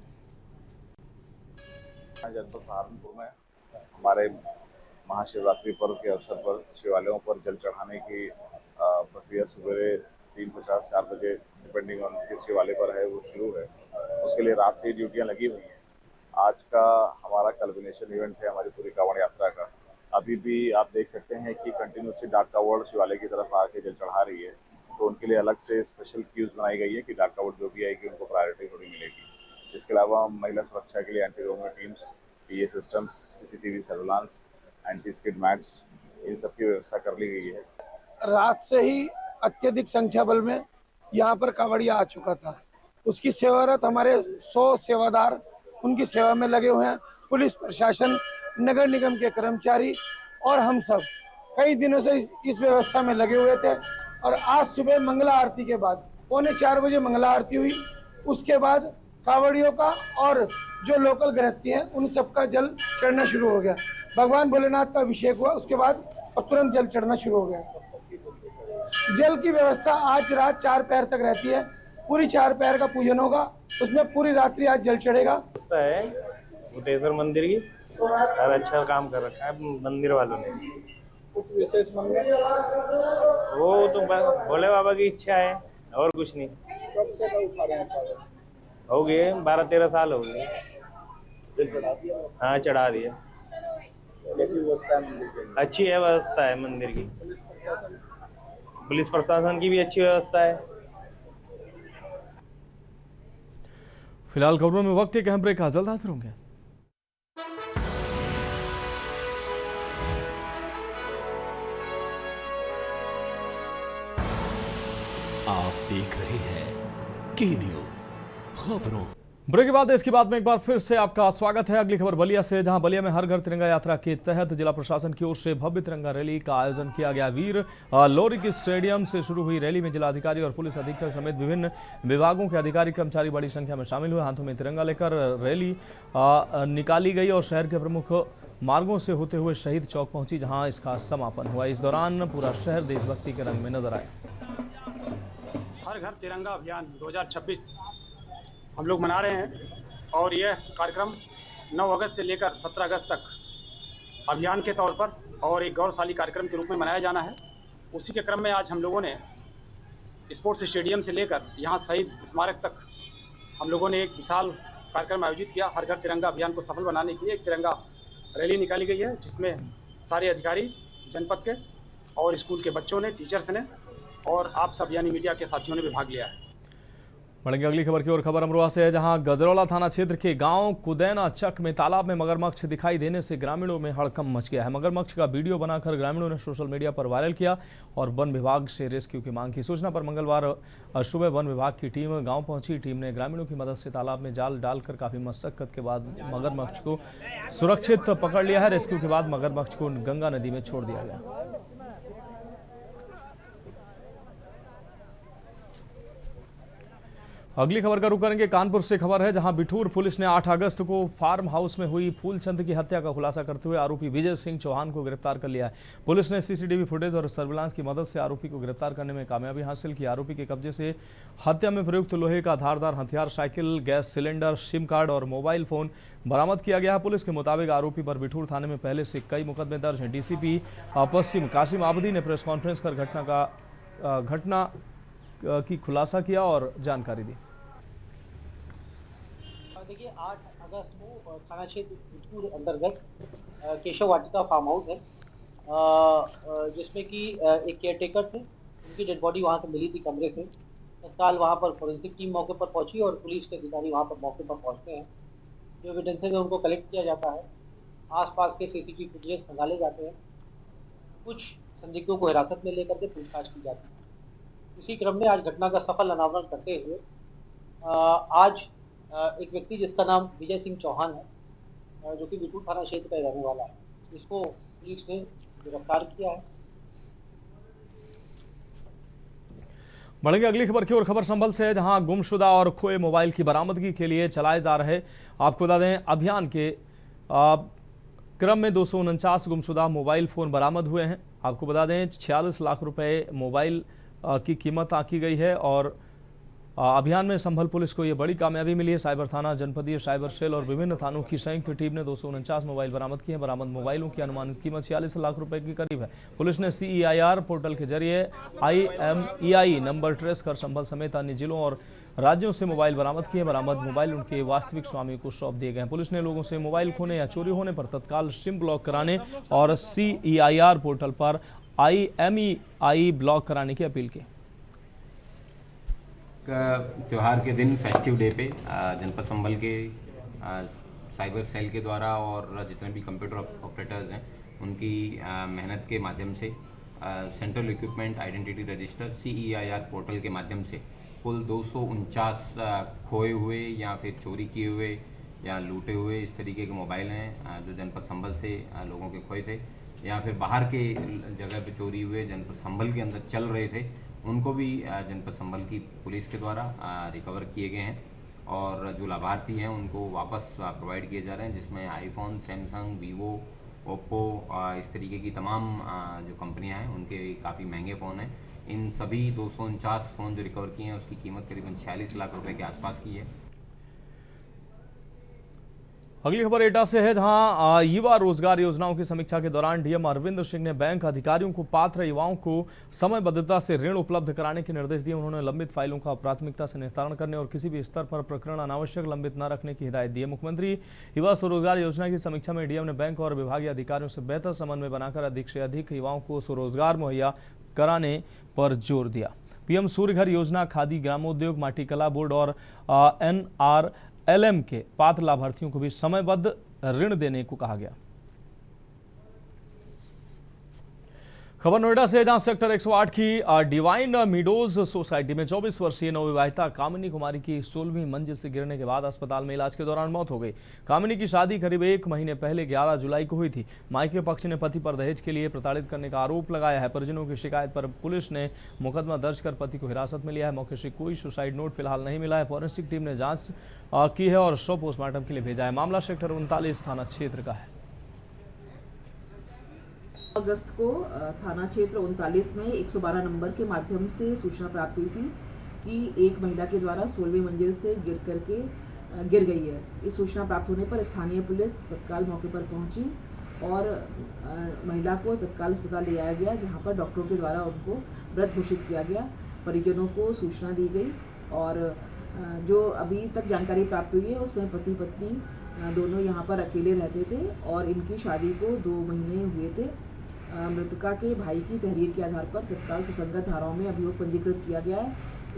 जनपद सहारनपुर में हमारे महाशिवरात्रि पर्व के अवसर पर शिवालयों पर जल चढ़ाने की प्रक्रिया सुबह 3:50-4 बजे डिपेंडिंग ऑन किस शिवालय पर है वो शुरू है। उसके लिए रात से ही ड्यूटियां लगी हुई हैं। आज का हमारा कल्बिनेशन इवेंट है हमारी पूरी कांवड़ यात्रा का। अभी भी आप देख सकते हैं कि कंटिन्यूसली डाक कावड़ शिवालय की तरफ आके जल चढ़ा रही है, तो उनके लिए अलग से स्पेशल क्यूज बनाई गई है कि डाक कावड़ जो भी आएगी उनको प्रायोरिटी थोड़ी मिलेगी। इसके अलावा महिला सुरक्षा के लिए anti Romeo teams, PA systems, CCTV surveillance, anti skid mats, इन सब की व्यवस्था कर ली गई है। रात से ही अत्यधिक संख्या बल में यहाँ पर कांवड़िया आ चुका था। उसकी सेवारत हमारे 100 सेवादार उनकी सेवा में लगे हुए हैं। पुलिस प्रशासन, नगर निगम के कर्मचारी और हम सब कई दिनों से इस व्यवस्था में लगे हुए थे। और आज सुबह मंगला आरती के बाद 3:45 बजे मंगला आरती हुई। उसके बाद कांवड़ियों का और जो लोकल गृहस्थी हैं उन सबका जल चढ़ना शुरू हो गया। भगवान भोलेनाथ का अभिषेक हुआ, उसके बाद तुरंत जल चढ़ना शुरू हो गया। जल की व्यवस्था आज रात 4 पहर तक रहती है। पूरी 4 पहर का पूजन होगा, उसमें पूरी रात्रि आज जल चढ़ेगा। भूतेश्वर मंदिर की और अच्छा काम कर रखा है मंदिर वालों ने। कुछ विशेष मंदिर वो तो बस भोले बाबा की इच्छा है और कुछ नहीं। कब से उठा रहे हैं? हो गए 12-13 साल हो गए। हाँ, चढ़ा दिया। कैसी व्यवस्था है मंदिर की? अच्छी है व्यवस्था है मंदिर की। पुलिस प्रशासन की भी अच्छी व्यवस्था है। फिलहाल खबरों में वक्त एक अहम ब्रेक का, जल्द हाजिर होंगे। आप देख रहे हैं के न्यूज़ खबरों। ब्रेक के बाद इसके बाद में एक बार फिर से आपका स्वागत है। अगली खबर बलिया से, जहां बलिया में हर घर तिरंगा यात्रा के तहत जिला प्रशासन की ओर से भव्य तिरंगा रैली का आयोजन किया गया। वीर लोरिक स्टेडियम से शुरू हुई रैली में जिलाधिकारी और पुलिस अधीक्षक समेत विभिन्न विभागों के अधिकारी कर्मचारी बड़ी संख्या में शामिल हुए। हाथों में तिरंगा लेकर रैली निकाली गई और शहर के प्रमुख मार्गों से होते हुए शहीद चौक पहुंची, जहां इसका समापन हुआ। इस दौरान पूरा शहर देशभक्ति के रंग में नजर आया। हर घर तिरंगा अभियान 2026 हम लोग मना रहे हैं और यह कार्यक्रम 9 अगस्त से लेकर 17 अगस्त तक अभियान के तौर पर और एक गौरवशाली कार्यक्रम के रूप में मनाया जाना है। उसी के क्रम में आज हम लोगों ने स्पोर्ट्स स्टेडियम से लेकर यहाँ शहीद स्मारक तक हम लोगों ने एक विशाल कार्यक्रम आयोजित किया। हर घर तिरंगा अभियान को सफल बनाने के लिए एक तिरंगा रैली निकाली गई है, जिसमें सारे अधिकारी जनपद के और स्कूल के बच्चों ने, टीचर्स ने और आप सब यानी मीडिया के साथियों ने भी भाग लिया है। बढ़ेंगे अगली खबर की ओर। खबर अमरोहा से है, जहां गजरौला थाना क्षेत्र के गांव कुदैना चक में तालाब में मगरमच्छ दिखाई देने से ग्रामीणों में हड़कंप मच गया है। मगरमच्छ का वीडियो बनाकर ग्रामीणों ने सोशल मीडिया पर वायरल किया और वन विभाग से रेस्क्यू की मांग की। सूचना पर मंगलवार सुबह वन विभाग की टीम गांव पहुंची। टीम ने ग्रामीणों की मदद से तालाब में जाल डालकर काफी मशक्कत के बाद मगरमच्छ को सुरक्षित पकड़ लिया है। रेस्क्यू के बाद मगरमच्छ को गंगा नदी में छोड़ दिया गया। अगली खबर का रुख करेंगे कानपुर से। खबर है, जहां बिठूर पुलिस ने 8 अगस्त को फार्म हाउस में हुई फूलचंद की हत्या का खुलासा करते हुए आरोपी विजय सिंह चौहान को गिरफ्तार कर लिया है। पुलिस ने सीसीटीवी फुटेज और सर्विलांस की मदद से आरोपी को गिरफ्तार करने में कामयाबी हासिल की। आरोपी के कब्जे से हत्या में प्रयुक्त लोहे का धारदार हथियार, cycle, gas cylinder, SIM card और मोबाइल फोन बरामद किया गया है। पुलिस के मुताबिक आरोपी पर बिठूर थाने में पहले से कई मुकदमे दर्ज हैं। डीसीपी पश्चिम कासिम आबदी ने प्रेस कॉन्फ्रेंस कर घटना की खुलासा किया और जानकारी दी। देखिए 8 अगस्त को थाना क्षेत्र बिठूर अंतर्गत केशव वाटिका फार्म हाउस है, जिसमें कि एक केयरटेकर थे, उनकी डेड बॉडी वहां से मिली थी कमरे से। तत्काल वहां पर फोरेंसिक टीम मौके पर पहुंची और पुलिस के अधिकारी वहां पर मौके पर पहुंचते हैं। जो एविडेंसेज है उनको कलेक्ट किया जाता है। आसपास के सीसीटीवी फुटेज खंगाले जाते हैं। कुछ संदिग्धों को हिरासत में लेकर के पूछताछ की जाती है। इसी क्रम में आज घटना का सफल अनावरण करते हुए आज एक व्यक्ति जिसका नाम विजय सिंह चौहान है, जो कि बिठूर थाना क्षेत्र का रहने वाला है, इसको पुलिस ने गिरफ्तार किया है। बढ़ेंगे अगली खबर की ओर। खबर संभल से है, जहां गुमशुदा और खोए मोबाइल की बरामदगी के लिए चलाए जा रहे आपको बता दें अभियान के क्रम में 249 गुमशुदा मोबाइल फोन बरामद हुए हैं। आपको बता दें 46 लाख रुपए मोबाइल की कीमत आंकी गई है और अभियान में संभल पुलिस को यह बड़ी कामयाबी मिली है। साइबर थाना, जनपदीय साइबर सेल और विभिन्न थानों की संयुक्त टीम ने 249 मोबाइल बरामद किए हैं। बरामद मोबाइलों की अनुमानित कीमत 46 लाख रुपए के करीब है। पुलिस ने CEIR पोर्टल के जरिए IMEI नंबर ट्रेस कर संभल समेत अन्य जिलों और राज्यों से मोबाइल बरामद किए। बरामद मोबाइल उनके वास्तविक स्वामियों को सौंप दिए गए हैं। पुलिस ने लोगों से मोबाइल खोने या चोरी होने पर तत्काल सिम ब्लॉक कराने और CEIR पोर्टल पर IMEI ब्लॉक कराने की अपील की। त्यौहार के दिन फेस्टिव डे पे जनपद संभल के साइबर सेल के द्वारा और जितने भी कंप्यूटर ऑपरेटर्स हैं उनकी मेहनत के माध्यम से central equipment identity register CEIR portal के माध्यम से कुल 249 खोए हुए या फिर चोरी किए हुए या लूटे हुए इस तरीके के मोबाइल हैं, जो जनपद संभल से लोगों के खोए थे या फिर बाहर के जगह पे चोरी हुए जनपद संभल के अंदर चल रहे थे, उनको भी जनपद संभल की पुलिस के द्वारा रिकवर किए गए हैं और जो लाभार्थी हैं उनको वापस प्रोवाइड किए जा रहे हैं, जिसमें आईफोन, सैमसंग, वीवो, ओप्पो इस तरीके की तमाम जो कंपनियां हैं उनके काफ़ी महंगे फ़ोन हैं। इन सभी 249 फ़ोन जो रिकवर किए हैं उसकी कीमत करीबन 46 लाख रुपए के आसपास की है। अगली खबर एटा से है, जहां युवा रोजगार योजनाओं की समीक्षा के दौरान डीएम अरविंद सिंह ने बैंक अधिकारियों को पात्र युवाओं को समयबद्धता से ऋण उपलब्ध कराने के निर्देश दिए। उन्होंने लंबित फाइलों का प्राथमिकता से निस्तारण करने और किसी भी स्तर पर प्रकरण अनावश्यक लंबित न रखने की हिदायत दी है। मुख्यमंत्री युवा स्वरोजगार योजना की समीक्षा में डीएम ने बैंक और विभागीय अधिकारियों से बेहतर समन्वय बनाकर अधिक से अधिक युवाओं को स्वरोजगार मुहैया कराने पर जोर दिया। PM सूर्य घर योजना, खादी ग्रामोद्योग, माटी कला बोर्ड और NRLM के पात्र लाभार्थियों को भी समयबद्ध ऋण देने को कहा गया। खबर नोएडा से, जहां सेक्टर 108 की डिवाइन मीडोज सोसाइटी में 24 वर्षीय नवविवाहिता कामिनी कुमारी की 16वीं मंजिल से गिरने के बाद अस्पताल में इलाज के दौरान मौत हो गई। कामिनी की शादी करीब 1 महीने पहले 11 जुलाई को हुई थी। मायके पक्ष ने पति पर दहेज के लिए प्रताड़ित करने का आरोप लगाया है। परिजनों की शिकायत पर पुलिस ने मुकदमा दर्ज कर पति को हिरासत में लिया है। मौके से कोई सुसाइड नोट फिलहाल नहीं मिला है। फॉरेंसिक टीम ने जाँच की है और शव पोस्टमार्टम के लिए भेजा है। मामला सेक्टर 39 थाना क्षेत्र का है। अगस्त को थाना क्षेत्र 39 में 112 नंबर के माध्यम से सूचना प्राप्त हुई थी कि एक महिला के द्वारा 16वीं मंजिल से गिर गई है। इस सूचना प्राप्त होने पर स्थानीय पुलिस तत्काल मौके पर पहुंची और महिला को तत्काल अस्पताल ले जाया गया, जहां पर डॉक्टरों के द्वारा उनको मृत घोषित किया गया। परिजनों को सूचना दी गई और जो अभी तक जानकारी प्राप्त हुई है उसमें पति पत्नी दोनों यहाँ पर अकेले रहते थे और इनकी शादी को 2 महीने हुए थे। मृतका के भाई की तहरीर के आधार पर तत्काल सुसंगत धाराओं में अभियोग पंजीकृत किया गया है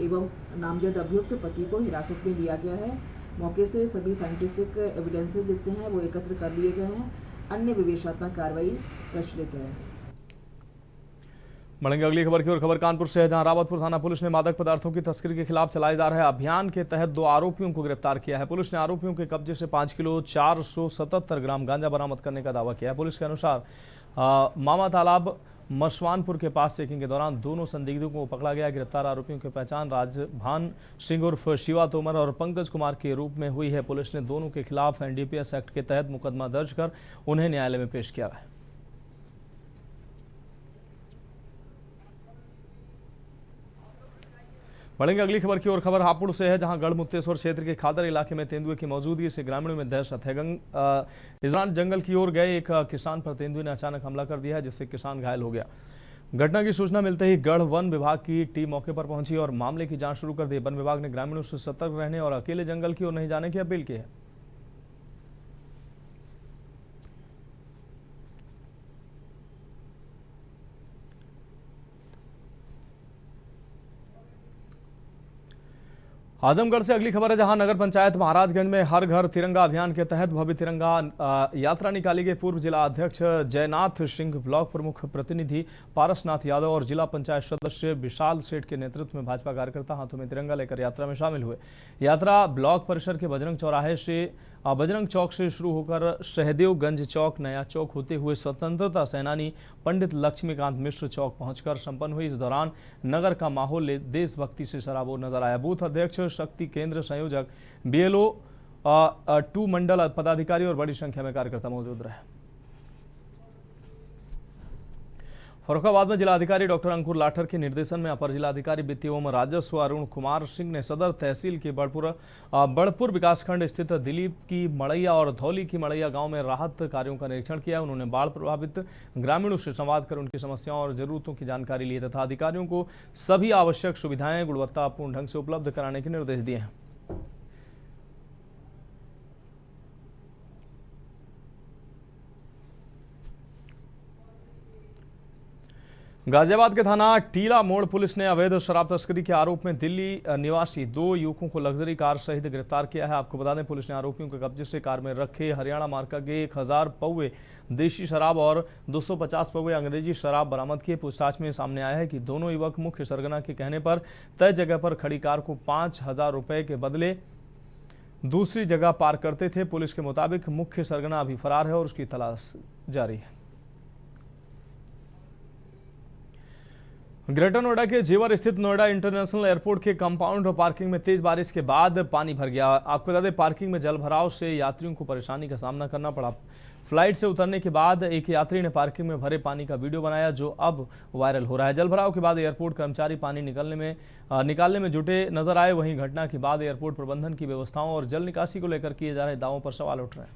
एवं नामजद अभियुक्त पति को हिरासत में लिया गया है। मौके से सभी साइंटिफिक एविडेंसेस जितने हैं वो एकत्र कर लिए गए हैं। अन्य विवेचनात्मक कार्रवाई प्रचलित है। बढ़ेंगे अगली खबर की ओर। खबर कानपुर से है, जहां रावतपुर थाना पुलिस ने मादक पदार्थों की तस्करी के खिलाफ चलाए जा रहे अभियान के तहत 2 आरोपियों को गिरफ्तार किया है। पुलिस ने आरोपियों के कब्जे से 5 किलो 477 ग्राम गांजा बरामद करने का दावा किया है। पुलिस के अनुसार मामा तालाब मशवानपुर के पास चेकिंग के दौरान दोनों संदिग्धों को पकड़ा गया। गिरफ्तार आरोपियों की पहचान राजभान सिंह उर्फ शिवा तोमर और पंकज कुमार के रूप में हुई है। पुलिस ने दोनों के खिलाफ NDPS एक्ट के तहत मुकदमा दर्ज कर उन्हें न्यायालय में पेश किया है। बढ़ेंगे अगली खबर की ओर। खबर हापुड़ से है, जहां गढ़मुक्तेश्वर क्षेत्र के खादर इलाके में तेंदुए की मौजूदगी से ग्रामीणों में दहशत है। इस दौरान जंगल की ओर गए एक किसान पर तेंदुए ने अचानक हमला कर दिया, जिससे किसान घायल हो गया। घटना की सूचना मिलते ही गढ़ वन विभाग की टीम मौके पर पहुंची और मामले की जांच शुरू कर दी। वन विभाग ने ग्रामीणों से सतर्क रहने और अकेले जंगल की ओर नहीं जाने की अपील की है। आजमगढ़ से अगली खबर है, जहां नगर पंचायत महाराजगंज में हर घर तिरंगा अभियान के तहत भव्य तिरंगा यात्रा निकाली गई। पूर्व जिला अध्यक्ष जयनाथ सिंह, ब्लॉक प्रमुख प्रतिनिधि पारसनाथ यादव और जिला पंचायत सदस्य विशाल सेठ के नेतृत्व में भाजपा कार्यकर्ता हाथों में तिरंगा लेकर यात्रा में शामिल हुए। यात्रा ब्लॉक परिसर के बजरंग चौक से शुरू होकर सहदेवगंज चौक, नया चौक होते हुए स्वतंत्रता सेनानी पंडित लक्ष्मीकांत मिश्र चौक पहुंचकर संपन्न हुई। इस दौरान नगर का माहौल देशभक्ति से सराबोर नजर आया। बूथ अध्यक्ष, शक्ति केंद्र संयोजक, BLO 2 मंडल पदाधिकारी और बड़ी संख्या में कार्यकर्ता मौजूद रहे। फर्रुखाबाद में जिलाधिकारी डॉक्टर अंकुर लाठर के निर्देशन में अपर जिलाधिकारी वित्तीय एवं राजस्व अरुण कुमार सिंह ने सदर तहसील के बड़पुर विकासखंड स्थित दिलीप की मड़ैया और धौली की मड़ैया गांव में राहत कार्यों का निरीक्षण किया। उन्होंने बाढ़ प्रभावित ग्रामीणों से संवाद कर उनकी समस्याओं और जरूरतों की जानकारी ली तथा अधिकारियों को सभी आवश्यक सुविधाएं गुणवत्तापूर्ण ढंग से उपलब्ध कराने के निर्देश दिए हैं। गाजियाबाद के थाना टीला मोड़ पुलिस ने अवैध शराब तस्करी के आरोप में दिल्ली निवासी 2 युवकों को लग्जरी कार सहित गिरफ्तार किया है। आपको बता दें, पुलिस ने आरोपियों के कब्जे से कार में रखे हरियाणा मार्का के 1000 पौवे देशी शराब और 250 पौवे अंग्रेजी शराब बरामद किए। पूछताछ में सामने आया है कि दोनों युवक मुख्य सरगना के कहने पर तय जगह पर खड़ी कार को 5000 रुपए के बदले दूसरी जगह पार्क करते थे। पुलिस के मुताबिक मुख्य सरगना अभी फरार है और उसकी तलाश जारी है। ग्रेटर नोएडा के जेवर स्थित नोएडा इंटरनेशनल एयरपोर्ट के कंपाउंड और पार्किंग में तेज बारिश के बाद पानी भर गया। आपको बता दें, पार्किंग में जल भराव से यात्रियों को परेशानी का सामना करना पड़ा। फ्लाइट से उतरने के बाद एक यात्री ने पार्किंग में भरे पानी का वीडियो बनाया, जो अब वायरल हो रहा है। जल भराव के बाद एयरपोर्ट कर्मचारी पानी निकालने में जुटे नजर आए। वहीं घटना के बाद एयरपोर्ट प्रबंधन की व्यवस्थाओं और जल निकासी को लेकर किए जा रहे दावों पर सवाल उठ रहे हैं।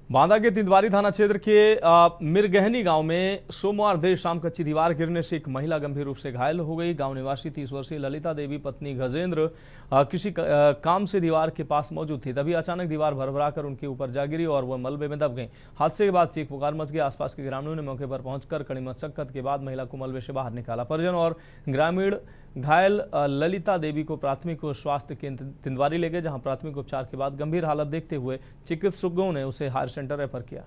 बांदा के तिंदवारी थाना क्षेत्र के मिरगहनी गांव में सोमवार देर शाम कच्ची दीवार गिरने से एक महिला गंभीर रूप से घायल हो गई। गांव निवासी 30 वर्षीय ललिता देवी पत्नी गजेंद्र किसी काम से दीवार के पास मौजूद थी। तभी अचानक दीवार भरभराकर उनके ऊपर जा गिरी और वह मलबे में दब गई। हादसे के बाद चीख पुकार मच गया। आसपास के ग्रामीणों ने मौके पर पहुंचकर कड़ी मशक्कत के बाद महिला को मलबे से बाहर निकाला। परिजन और ग्रामीण घायल ललिता देवी को प्राथमिक स्वास्थ्य केंद्र तिंदवारी ले गए, जहां प्राथमिक उपचार के बाद गंभीर हालत देखते हुए चिकित्सकों ने उसे हायर सेंटर रेफर किया।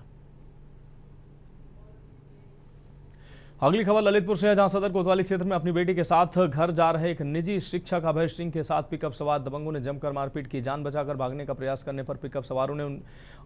अगली खबर ललितपुर से है, जहां सदर कोतवाली क्षेत्र में अपनी बेटी के साथ घर जा रहे एक निजी शिक्षक अभय सिंह के साथ पिकअप सवार दबंगों ने जमकर मारपीट की। जान बचाकर भागने का प्रयास करने पर पिकअप सवारों ने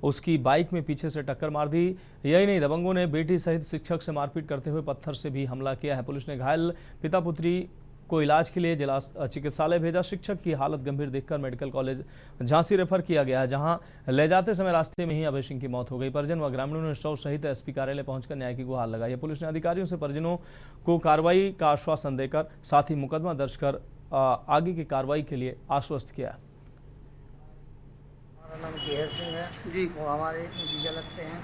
उसकी बाइक में पीछे से टक्कर मार दी। यही नहीं, दबंगों ने बेटी सहित शिक्षक से मारपीट करते हुए पत्थर से भी हमला किया है। पुलिस ने घायल पिता पुत्री को इलाज के लिए जिला चिकित्सालय भेजा। शिक्षक की हालत गंभीर देखकर मेडिकल कॉलेज झांसी रेफर किया गया है, जहां ले जाते समय रास्ते में ही अभय सिंह की मौत हो गई। परिजन व ग्रामीणों ने शव सहित एसपी कार्यालय पहुंचकर न्याय की गुहार लगाई है। पुलिस ने अधिकारियों से परिजनों को कार्रवाई का आश्वासन देकर साथ ही मुकदमा दर्ज कर आगे की कार्रवाई के लिए आश्वस्त किया। हमारा नाम केहर सिंह है जी, वो हमारे जीजा लगते हैं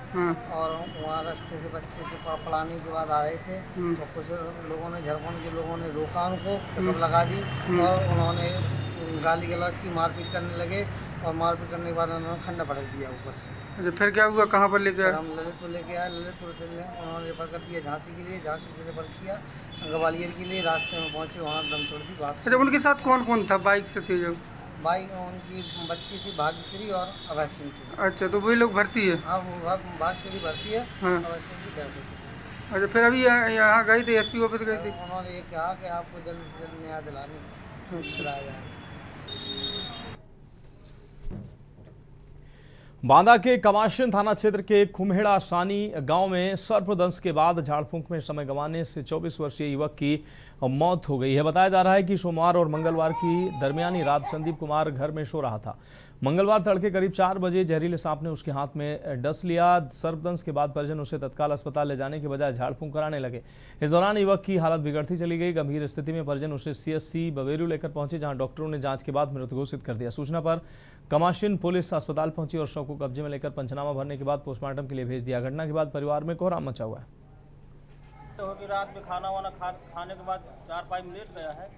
और वहाँ रास्ते से बच्चे से पढ़ाने के बाद आ रहे थे तो कुछ लोगों ने, झारखंड के लोगों ने रोका उनको, पिकअप लगा दी और उन्होंने गाली गलौज की, मारपीट करने लगे और मारपीट करने के बाद उन्होंने खंडा पटक दिया ऊपर से। अच्छा, फिर क्या हुआ, कहाँ पर लेके आए? हम ललितपुर लेके आए, ललितपुर से उन्होंने रेफर कर दिया झांसी के लिए, झांसी से रेफर किया ग्वालियर के लिए। रास्ते में पहुँचे, वहाँ दम तोड़ दी बात। अच्छा, उनके साथ कौन कौन था बाइक से थे? जो बाइक उनकी बच्ची थी भाग्यश्री और अभय सिंह थी। अच्छा, तो वही लोग भर्ती है? हाँ, भाग्यश्री भर्ती है, अभय सिंह की डेथ हो चुकी। अच्छा, फिर अभी यहाँ गए थे, एसपी ऑफिस गए थे? उन्होंने ये कहा कि आपको जल्द से जल्द न्याय दिलाया जाए। बांदा के कमाशिन थाना क्षेत्र के खुमहेड़ा सानी गांव में सर्पदंश के बाद झाड़ फूंक में समय गंवाने से 24 वर्षीय युवक की मौत हो गई है। बताया जा रहा है कि सोमवार और मंगलवार की दरमियानी रात संदीप कुमार घर में सो रहा था। मंगलवार तड़के करीब 4 बजे जहरीले सांप ने उसके हाथ में डस लिया। सर्पदंश के बाद परिजन उसे तत्काल अस्पताल ले जाने के बजाय झाड़ फूंक कराने लगे। इस दौरान युवक की हालत बिगड़ती चली गई। गंभीर स्थिति में परिजन उसे सीएससी बवेरू लेकर पहुंचे, जहां डॉक्टरों ने जांच के बाद मृत घोषित कर दिया। सूचना पर कमाशिन पुलिस अस्पताल पहुंची और शव को कब्जे में लेकर पंचनामा भरने के बाद पोस्टमार्टम के लिए भेज दिया। घटना के बाद परिवार में कोहराम मचा हुआ है। रात में खाना वाना खाने के बाद 4-5 मिनट गया है,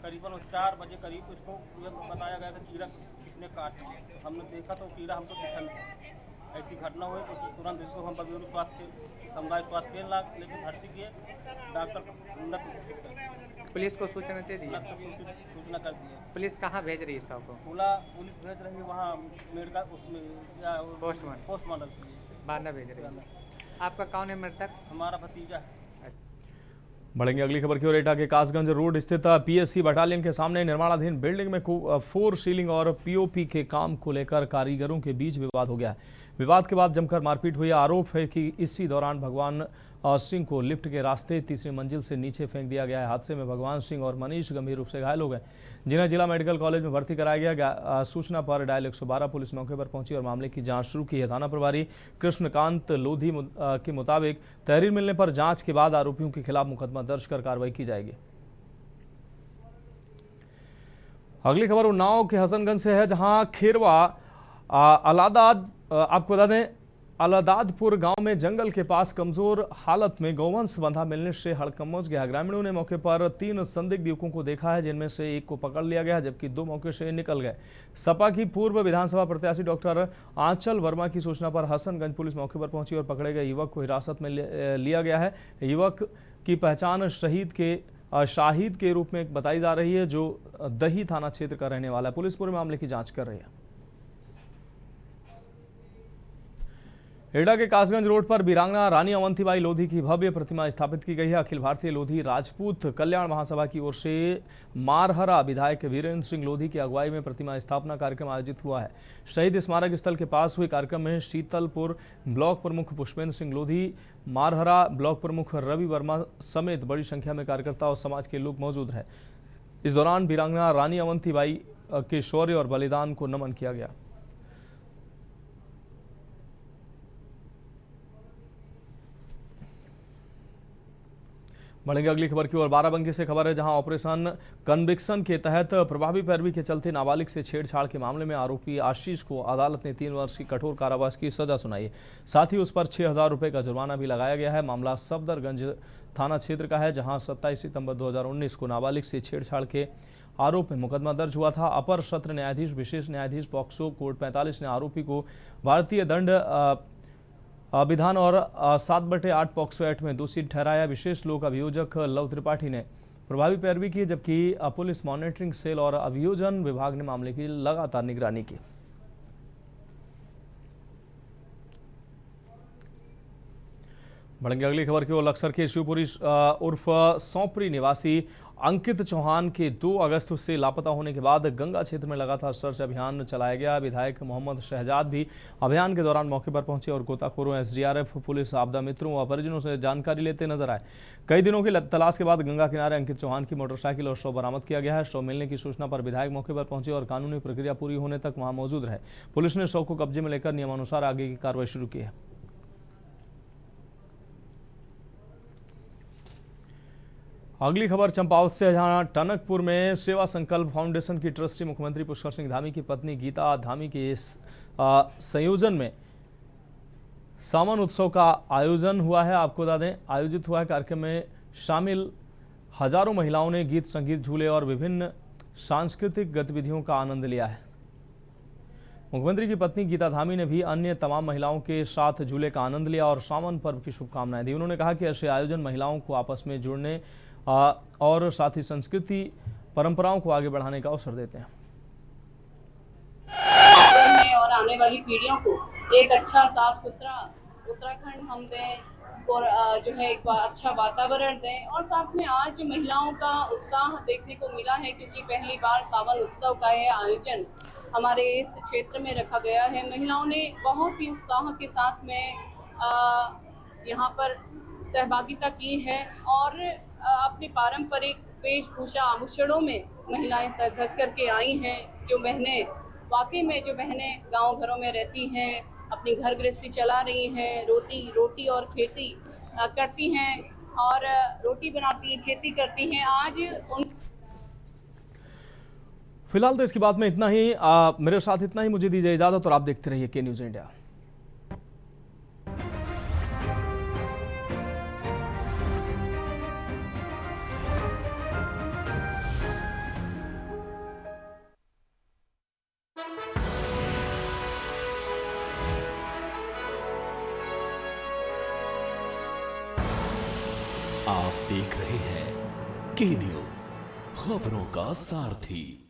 करीबन 4 बजे करीब उसको बताया गया कि कीड़ा किसने काट लिया। हमने देखा तो कीड़ा हमको दिखा नहीं। ऐसी घटना हुई तो तुरंत इसको हम बवेरू समुदाय स्वास्थ्य केंद्र लेकिन भर्ती किए, डॉक्टर उन्नत घोषित कर। पुलिस को सूचना दे दी? सूचना कर दी है। पुलिस कहाँ भेज रही है शव को? पुलिस भेज रही है वहाँ मेडिकल उसमें पोस्टमार्टम बांदा भेज रही है। आपका कौन है मृतक? हमारा भतीजा है। बढ़ेंगे अगली खबर की ओर। एटा के कासगंज रोड स्थित पीएससी बटालियन के सामने निर्माणाधीन बिल्डिंग में 4 सीलिंग और पीओपी के काम को लेकर कारीगरों के बीच विवाद हो गया है। विवाद के बाद जमकर मारपीट हुई। आरोप है कि इसी दौरान भगवान सिंह को लिफ्ट के रास्ते तीसरी मंजिल से नीचे फेंक दिया गया है। हादसे में भगवान सिंह और मनीष गंभीर रूप से घायल हो गए, जिन्हें जिला मेडिकल कॉलेज में भर्ती कराया गया। सूचना पर डायल 112 पुलिस मौके पर पहुंची और मामले की जांच शुरू की है। थाना प्रभारी कृष्णकांत लोधी के मुताबिक तहरीर मिलने पर जांच के बाद आरोपियों के खिलाफ मुकदमा दर्ज कर कार्रवाई की जाएगी। अगली खबर उन्नाव के हसनगंज से है, जहां खेरवा अलादाद आपको बता दें अलादादपुर गांव में जंगल के पास कमजोर हालत में गौवंश बंधा मिलने से हड़कंप मच गया। ग्रामीणों ने मौके पर 3 संदिग्ध युवकों को देखा है, जिनमें से एक को पकड़ लिया गया, जबकि 2 मौके से निकल गए। सपा की पूर्व विधानसभा प्रत्याशी डॉक्टर आंचल वर्मा की सूचना पर हसनगंज पुलिस मौके पर पहुंची और पकड़े गए युवक को हिरासत में लिया गया है। युवक की पहचान शाहिद के रूप में बताई जा रही है, जो दही थाना क्षेत्र का रहने वाला है। पुलिस पूरे मामले की जांच कर रही है। एटा के कासगंज रोड पर वीरांगना रानी अवंतीबाई लोधी की भव्य प्रतिमा स्थापित की गई है। अखिल भारतीय लोधी राजपूत कल्याण महासभा की ओर से मारहरा विधायक वीरेंद्र सिंह लोधी की अगुवाई में प्रतिमा स्थापना कार्यक्रम आयोजित हुआ है। शहीद स्मारक स्थल के पास हुए कार्यक्रम में शीतलपुर ब्लॉक प्रमुख पुष्पेंद्र सिंह लोधी, मारहरा ब्लॉक प्रमुख रवि वर्मा समेत बड़ी संख्या में कार्यकर्ता और समाज के लोग मौजूद रहे। इस दौरान वीरांगना रानी अवंतीबाई के शौर्य और बलिदान को नमन किया गया। बढ़ेंगे अगली खबर की ओर। बाराबंकी से खबर है, जहां ऑपरेशन कन्विक्शन के तहत प्रभावी पैरवी के चलते नाबालिग से छेड़छाड़ के मामले में आरोपी आशीष को अदालत ने 3 वर्ष की कठोर कारावास की सजा सुनाई है। साथ ही उस पर 6000 रुपये का जुर्माना भी लगाया गया है। मामला सफदरगंज थाना क्षेत्र का है, जहां 27 सितंबर 2019 को नाबालिग से छेड़छाड़ के आरोप में मुकदमा दर्ज हुआ था। अपर सत्र न्यायाधीश विशेष न्यायाधीश पॉक्सो कोर्ट 45 ने आरोपी को भारतीय दंड विधान और 7/8 पॉक्सो एक्ट में दोषी ठहराया। विशेष लोक अभियोजक लव त्रिपाठी ने प्रभावी पैरवी की, जबकि पुलिस मॉनिटरिंग सेल और अभियोजन विभाग ने मामले की लगातार निगरानी की। बढ़ेंगे अगली खबर की ओर। लक्सर के शिवपुरी उर्फ सौंपरी निवासी अंकित चौहान के 2 अगस्त से लापता होने के बाद गंगा क्षेत्र में लगातार सर्च अभियान चलाया गया। विधायक मोहम्मद शहजाद भी अभियान के दौरान मौके पर पहुंचे और गोताखोरों, एसडीआरएफ, पुलिस, आपदा मित्रों व परिजनों से जानकारी लेते नजर आए। कई दिनों की तलाश के बाद गंगा किनारे अंकित चौहान की मोटरसाइकिल और शव बरामद किया गया है। शव मिलने की सूचना पर विधायक मौके पर पहुंचे और कानूनी प्रक्रिया पूरी होने तक वहां मौजूद रहे। पुलिस ने शव को कब्जे में लेकर नियमानुसार आगे की कार्रवाई शुरू की है। अगली खबर चंपावत से, जहां टनकपुर में सेवा संकल्प फाउंडेशन की ट्रस्टी मुख्यमंत्री पुष्कर सिंह धामी की पत्नी गीता धामी के संयोजन में सावन उत्सव का आयोजन हुआ है। आपको बता दें, आयोजित हुआ है। कार्यक्रम में शामिल हजारों महिलाओं ने गीत, संगीत, झूले और विभिन्न सांस्कृतिक गतिविधियों का आनंद लिया है। मुख्यमंत्री की पत्नी गीता धामी ने भी अन्य तमाम महिलाओं के साथ झूले का आनंद लिया और सावन पर्व की शुभकामनाएं दी। उन्होंने कहा कि ऐसे आयोजन महिलाओं को आपस में जुड़ने और साथ ही संस्कृति परंपराओं को आगे बढ़ाने का अवसर देते हैं और आने वाली पीढ़ियों को एक अच्छा साफ सुथरा उत्तराखंड हम दें और जो है एक अच्छा वातावरण दें। और साथ में आज जो महिलाओं का उत्साह देखने को मिला है, क्योंकि पहली बार सावन उत्सव का यह आयोजन हमारे इस क्षेत्र में रखा गया है। महिलाओं ने बहुत ही उत्साह के साथ में यहाँ पर सहभागिता की है और अपनी पारंपरिक वेशभूषा आभूषणों में महिलाएं सज करके आई हैं। जो बहनें वाकई में जो बहनें गांव घरों में रहती हैं, अपनी घर गृहस्थी चला रही हैं, रोटी और खेती करती हैं और रोटी बनाती हैं, खेती करती हैं। आज उन फिलहाल तो इसकी बात में इतना ही। मेरे साथ इतना ही, मुझे दीजिए इजाजत और आप देखते रहिए के न्यूज़ इंडिया। आप देख रहे हैं के न्यूज़, खबरों का सारथी।